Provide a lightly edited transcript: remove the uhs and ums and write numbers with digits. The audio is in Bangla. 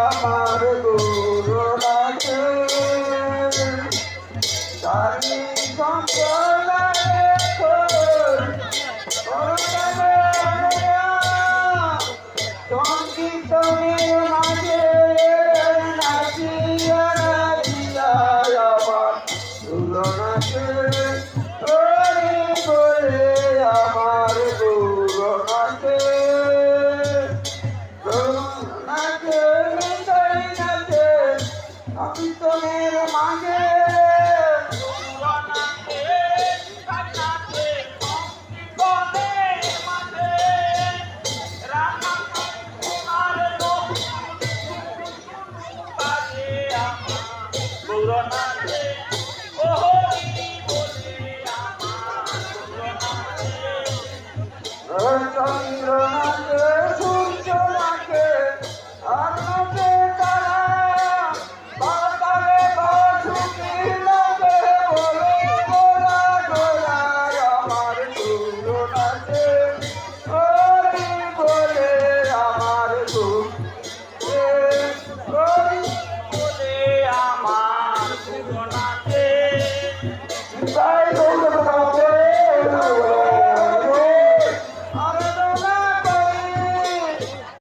আমার গুরু নাচে তারি সম্প্রদায়ে সংকীর্তনের মাঝে নাচিয়া নাচিয়া আমার গুরু নাচে বলে আমার গুরু নাচে নাচে নাচে সংকীর্তনের